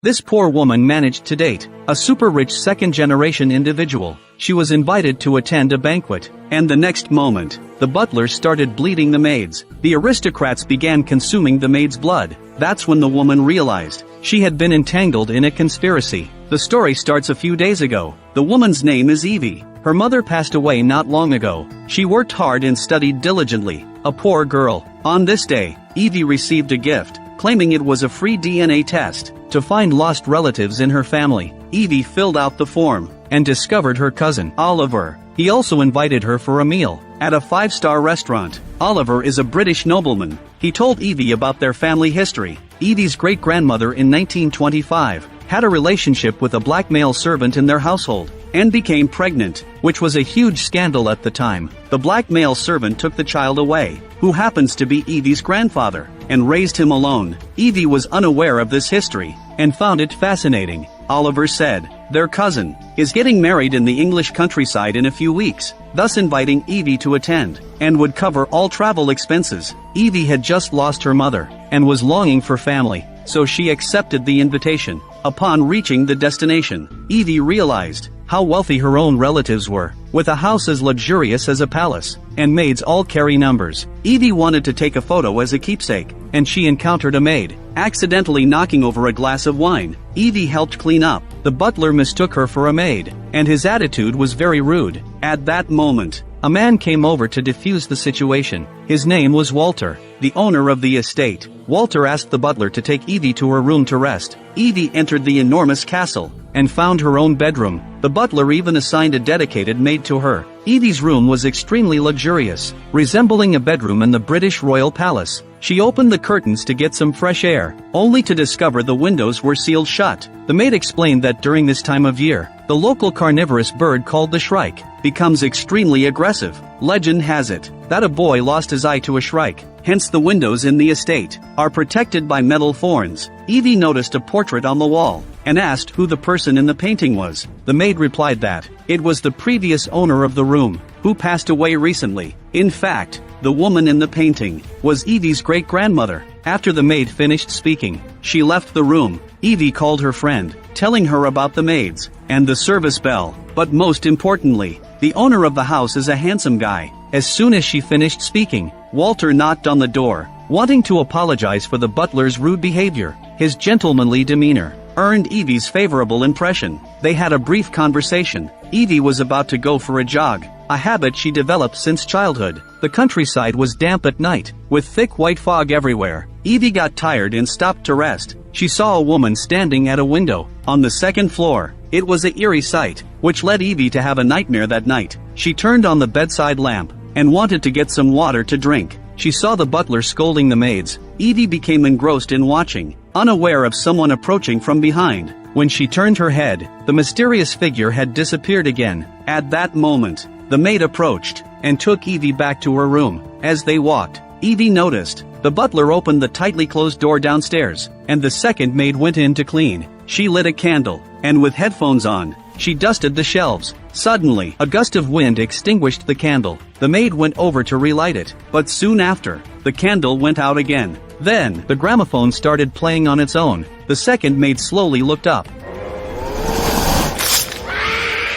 This poor woman managed to date a super-rich second-generation individual. She was invited to attend a banquet, and the next moment, the butler started bleeding the maids. The aristocrats began consuming the maid's blood. That's when the woman realized she had been entangled in a conspiracy. The story starts a few days ago. The woman's name is Evie. Her mother passed away not long ago. She worked hard and studied diligently. A poor girl. On this day, Evie received a gift, claiming it was a free DNA test to find lost relatives in her family. Evie filled out the form and discovered her cousin, Oliver. He also invited her for a meal at a 5-star restaurant. Oliver is a British nobleman. He told Evie about their family history. Evie's great-grandmother in 1925 had a relationship with a black male servant in their household and became pregnant, which was a huge scandal at the time. The black male servant took the child away, who happens to be Evie's grandfather, and raised him alone. Evie was unaware of this history and found it fascinating. Oliver said, "Their cousin is getting married in the English countryside in a few weeks," thus inviting Evie to attend, and would cover all travel expenses. Evie had just lost her mother and was longing for family, so she accepted the invitation. Upon reaching the destination, Evie realized how wealthy her own relatives were, with a house as luxurious as a palace, and maids all carry numbers. Evie wanted to take a photo as a keepsake, and she encountered a maid accidentally knocking over a glass of wine. Evie helped clean up. The butler mistook her for a maid, and his attitude was very rude. At that moment, a man came over to defuse the situation. His name was Walter, the owner of the estate. Walter asked the butler to take Evie to her room to rest. Evie entered the enormous castle and found her own bedroom. The butler even assigned a dedicated maid to her. Evie's room was extremely luxurious, resembling a bedroom in the British royal palace. She opened the curtains to get some fresh air, only to discover the windows were sealed shut. The maid explained that during this time of year, the local carnivorous bird called the shrike becomes extremely aggressive. Legend has it that a boy lost his eye to a shrike, hence the windows in the estate are protected by metal thorns. Evie noticed a portrait on the wall and asked who the person in the painting was. The maid replied that it was the previous owner of the room, who passed away recently. In fact, the woman in the painting was Evie's great-grandmother. After the maid finished speaking, she left the room. Evie called her friend, telling her about the maids and the service bell. But most importantly, the owner of the house is a handsome guy. As soon as she finished speaking, Walter knocked on the door, wanting to apologize for the butler's rude behavior. His gentlemanly demeanor earned Evie's favorable impression. They had a brief conversation. Evie was about to go for a jog, a habit she developed since childhood. The countryside was damp at night, with thick white fog everywhere. Evie got tired and stopped to rest. She saw a woman standing at a window on the second floor. It was an eerie sight, which led Evie to have a nightmare that night. She turned on the bedside lamp and wanted to get some water to drink. She saw the butler scolding the maids. Evie became engrossed in watching, unaware of someone approaching from behind. When she turned her head, the mysterious figure had disappeared again. At that moment, the maid approached and took Evie back to her room. As they walked, Evie noticed the butler opened the tightly closed door downstairs, and the second maid went in to clean. She lit a candle, and with headphones on, she dusted the shelves. Suddenly, a gust of wind extinguished the candle. The maid went over to relight it, but soon after, the candle went out again. Then, the gramophone started playing on its own. The second maid slowly looked up.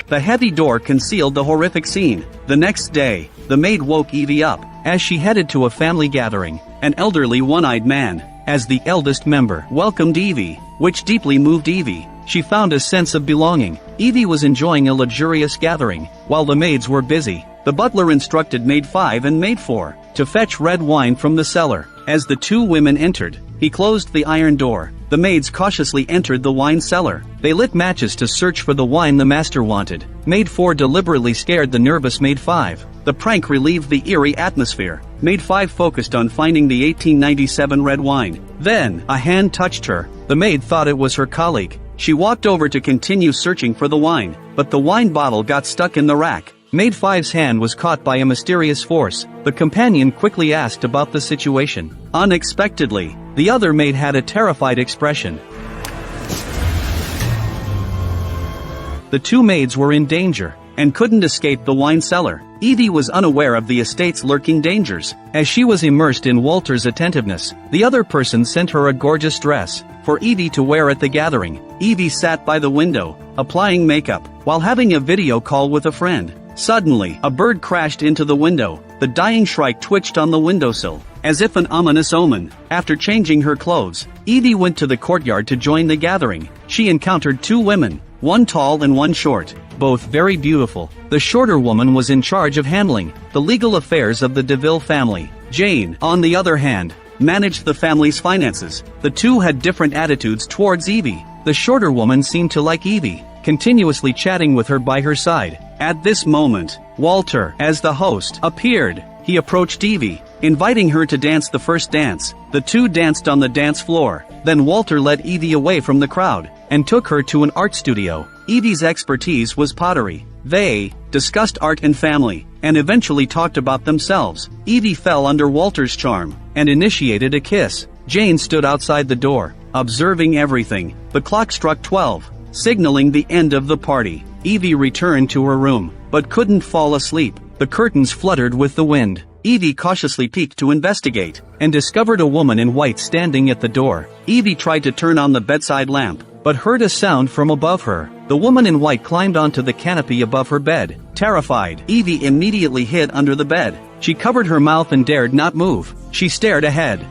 The heavy door concealed the horrific scene. The next day, the maid woke Evie up as she headed to a family gathering. An elderly one-eyed man, as the eldest member, welcomed Evie, which deeply moved Evie. She found a sense of belonging. Evie was enjoying a luxurious gathering, while the maids were busy. The butler instructed Maid 5 and Maid 4 to fetch red wine from the cellar. As the two women entered, he closed the iron door. The maids cautiously entered the wine cellar. They lit matches to search for the wine the master wanted. Maid 4 deliberately scared the nervous Maid 5. The prank relieved the eerie atmosphere. Maid 5 focused on finding the 1897 red wine. Then, a hand touched her. The maid thought it was her colleague. She walked over to continue searching for the wine, but the wine bottle got stuck in the rack. Maid 5's hand was caught by a mysterious force. The companion quickly asked about the situation. Unexpectedly, the other maid had a terrified expression. The two maids were in danger and couldn't escape the wine cellar. Evie was unaware of the estate's lurking dangers. As she was immersed in Walter's attentiveness, the other person sent her a gorgeous dress. for Evie to wear at the gathering. Evie sat by the window, applying makeup, while having a video call with a friend. Suddenly, a bird crashed into the window. The dying shrike twitched on the windowsill, as if an ominous omen. After changing her clothes, Evie went to the courtyard to join the gathering. She encountered two women, one tall and one short, both very beautiful. The shorter woman was in charge of handling the legal affairs of the DeVille family. Jane, on the other hand, managed the family's finances. The two had different attitudes towards Evie. The shorter woman seemed to like Evie, continuously chatting with her by her side. At this moment, Walter, as the host, appeared. He approached Evie, inviting her to dance the first dance. The two danced on the dance floor. Then Walter led Evie away from the crowd and took her to an art studio. Evie's expertise was pottery. They discussed art and family, and eventually talked about themselves. Evie fell under Walter's charm and initiated a kiss. Jane stood outside the door, observing everything. The clock struck 12, signaling the end of the party. Evie returned to her room, but couldn't fall asleep. The curtains fluttered with the wind. Evie cautiously peeked to investigate, and discovered a woman in white standing at the door. Evie tried to turn on the bedside lamp, but heard a sound from above her. The woman in white climbed onto the canopy above her bed. Terrified, Evie immediately hid under the bed. She covered her mouth and dared not move. She stared ahead.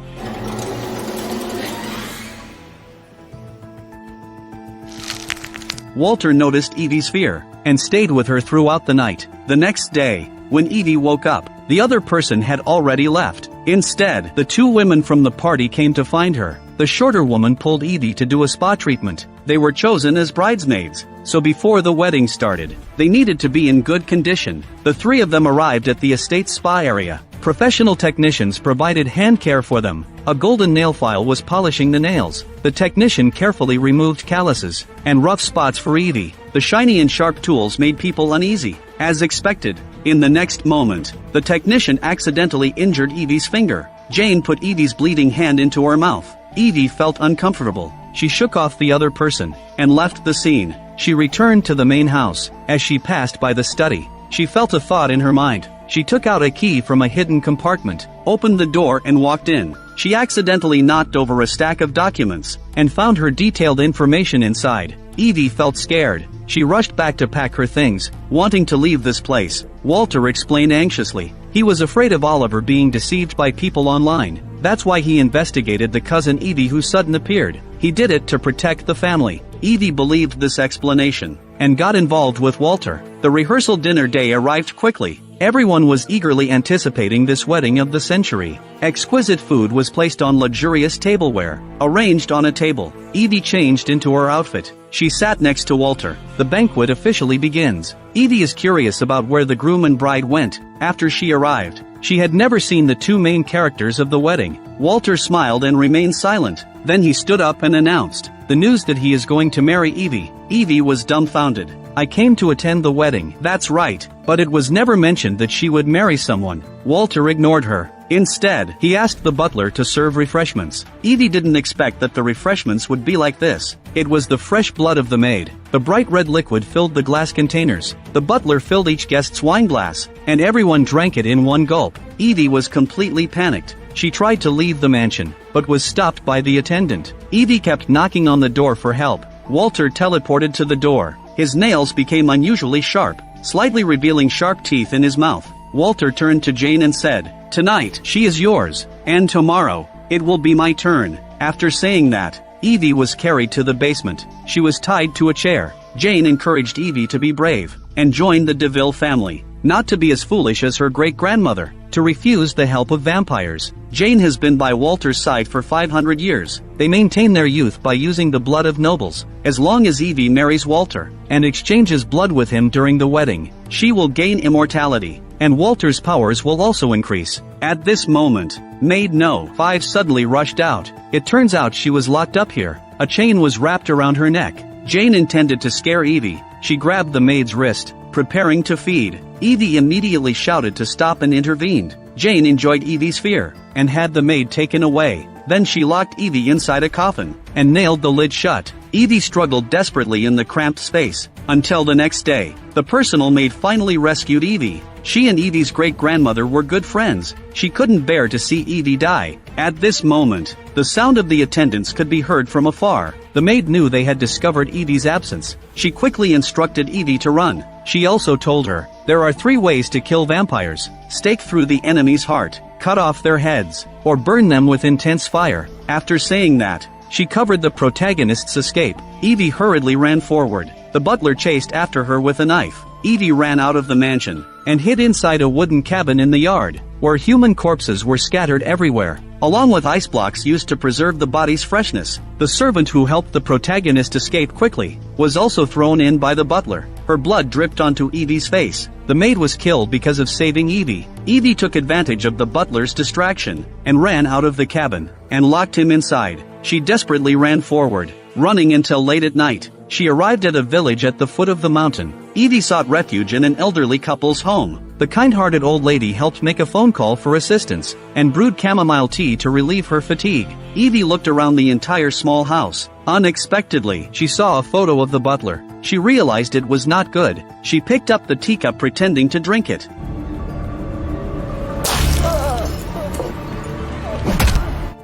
Walter noticed Evie's fear, and stayed with her throughout the night. The next day, when Evie woke up, the other person had already left. Instead, the two women from the party came to find her. The shorter woman pulled Evie to do a spa treatment. They were chosen as bridesmaids, so before the wedding started, they needed to be in good condition. The three of them arrived at the estate's spa area. Professional technicians provided hand care for them. A golden nail file was polishing the nails. The technician carefully removed calluses and rough spots for Evie. The shiny and sharp tools made people uneasy. As expected, in the next moment, the technician accidentally injured Evie's finger. Jane put Evie's bleeding hand into her mouth. Evie felt uncomfortable. She shook off the other person and left the scene. She returned to the main house. As she passed by the study, she felt a thought in her mind. She took out a key from a hidden compartment, opened the door and walked in. She accidentally knocked over a stack of documents, and found her detailed information inside. Evie felt scared. She rushed back to pack her things, wanting to leave this place. Walter explained anxiously. He was afraid of Oliver being deceived by people online. That's why he investigated the cousin Evie who suddenly appeared. He did it to protect the family. Evie believed this explanation, and got involved with Walter. The rehearsal dinner day arrived quickly. Everyone was eagerly anticipating this wedding of the century. Exquisite food was placed on luxurious tableware, arranged on a table. Evie changed into her outfit. She sat next to Walter. The banquet officially begins. Evie is curious about where the groom and bride went after she arrived. She had never seen the two main characters of the wedding. Walter smiled and remained silent. Then he stood up and announced the news that he is going to marry Evie. Evie was dumbfounded. I came to attend the wedding. That's right, but it was never mentioned that she would marry someone. Walter ignored her. Instead, he asked the butler to serve refreshments. Evie didn't expect that the refreshments would be like this. It was the fresh blood of the maid. The bright red liquid filled the glass containers. The butler filled each guest's wine glass, and everyone drank it in one gulp. Evie was completely panicked. She tried to leave the mansion, but was stopped by the attendant. Evie kept knocking on the door for help. Walter teleported to the door. His nails became unusually sharp, slightly revealing sharp teeth in his mouth. Walter turned to Jane and said, "Tonight, she is yours, and tomorrow, it will be my turn." After saying that, Evie was carried to the basement. She was tied to a chair. Jane encouraged Evie to be brave, and join the DeVille family, not to be as foolish as her great-grandmother, to refuse the help of vampires. Jane has been by Walter's side for 500 years. They maintain their youth by using the blood of nobles. As long as Evie marries Walter, and exchanges blood with him during the wedding, she will gain immortality, and Walter's powers will also increase. At this moment, Maid No. 5 suddenly rushed out. It turns out she was locked up here. A chain was wrapped around her neck. Jane intended to scare Evie. She grabbed the maid's wrist, preparing to feed. Evie immediately shouted to stop and intervened. Jane enjoyed Evie's fear, and had the maid taken away. Then she locked Evie inside a coffin, and nailed the lid shut. Evie struggled desperately in the cramped space, until the next day. The personal maid finally rescued Evie. She and Evie's great-grandmother were good friends. She couldn't bear to see Evie die. At this moment, the sound of the attendants could be heard from afar. The maid knew they had discovered Evie's absence. She quickly instructed Evie to run. She also told her, "There are 3 ways to kill vampires: stake through the enemy's heart, cut off their heads, or burn them with intense fire." After saying that, she covered the protagonist's escape. Evie hurriedly ran forward. The butler chased after her with a knife. Evie ran out of the mansion and hid inside a wooden cabin in the yard, where human corpses were scattered everywhere, along with ice blocks used to preserve the body's freshness. The servant who helped the protagonist escape quickly was also thrown in by the butler. Her blood dripped onto Evie's face. The maid was killed because of saving Evie. Evie took advantage of the butler's distraction and ran out of the cabin and locked him inside. She desperately ran forward, running until late at night. She arrived at a village at the foot of the mountain. Evie sought refuge in an elderly couple's home. The kind-hearted old lady helped make a phone call for assistance and brewed chamomile tea to relieve her fatigue. Evie looked around the entire small house. Unexpectedly, she saw a photo of the butler. She realized it was not good. She picked up the teacup pretending to drink it.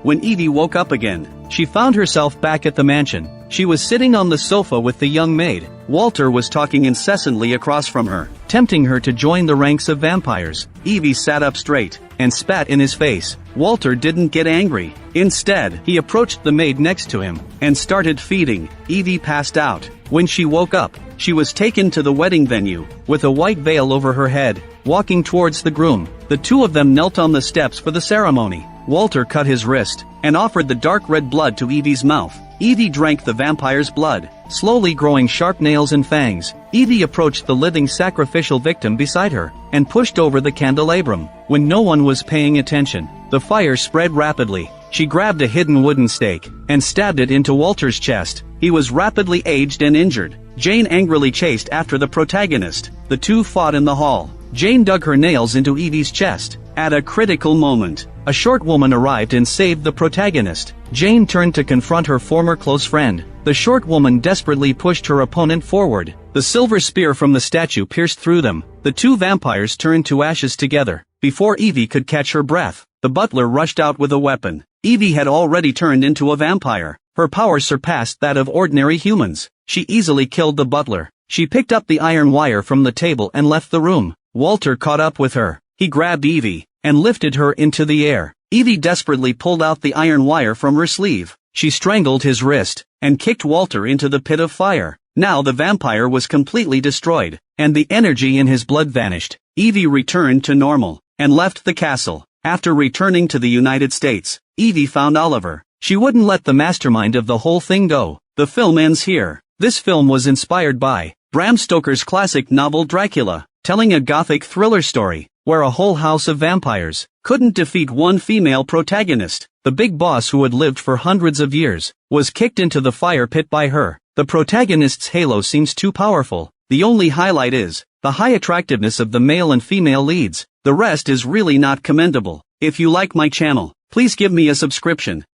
When Evie woke up again, she found herself back at the mansion. She was sitting on the sofa with the young maid. Walter was talking incessantly across from her, tempting her to join the ranks of vampires. Evie sat up straight and spat in his face. Walter didn't get angry. Instead, he approached the maid next to him and started feeding. Evie passed out. When she woke up, she was taken to the wedding venue, with a white veil over her head, walking towards the groom. The 2 of them knelt on the steps for the ceremony. Walter cut his wrist and offered the dark red blood to Evie's mouth. Evie drank the vampire's blood, slowly growing sharp nails and fangs. Evie approached the living sacrificial victim beside her and pushed over the candelabrum. When no one was paying attention, the fire spread rapidly. She grabbed a hidden wooden stake and stabbed it into Walter's chest. He was rapidly aged and injured. Jane angrily chased after the protagonist. The 2 fought in the hall. Jane dug her nails into Evie's chest. At a critical moment, a short woman arrived and saved the protagonist. Jane turned to confront her former close friend. The short woman desperately pushed her opponent forward. The silver spear from the statue pierced through them. The 2 vampires turned to ashes together. Before Evie could catch her breath, the butler rushed out with a weapon. Evie had already turned into a vampire. Her power surpassed that of ordinary humans. She easily killed the butler. She picked up the iron wire from the table and left the room. Walter caught up with her. He grabbed Evie and lifted her into the air. Evie desperately pulled out the iron wire from her sleeve. She strangled his wrist and kicked Walter into the pit of fire. Now the vampire was completely destroyed, and the energy in his blood vanished. Evie returned to normal and left the castle. After returning to the United States, Evie found Oliver. She wouldn't let the mastermind of the whole thing go. The film ends here. This film was inspired by Bram Stoker's classic novel Dracula, telling a gothic thriller story where a whole house of vampires couldn't defeat one female protagonist. The big boss, who had lived for hundreds of years, was kicked into the fire pit by her. The protagonist's halo seems too powerful. The only highlight is the high attractiveness of the male and female leads. The rest is really not commendable. If you like my channel, please give me a subscription.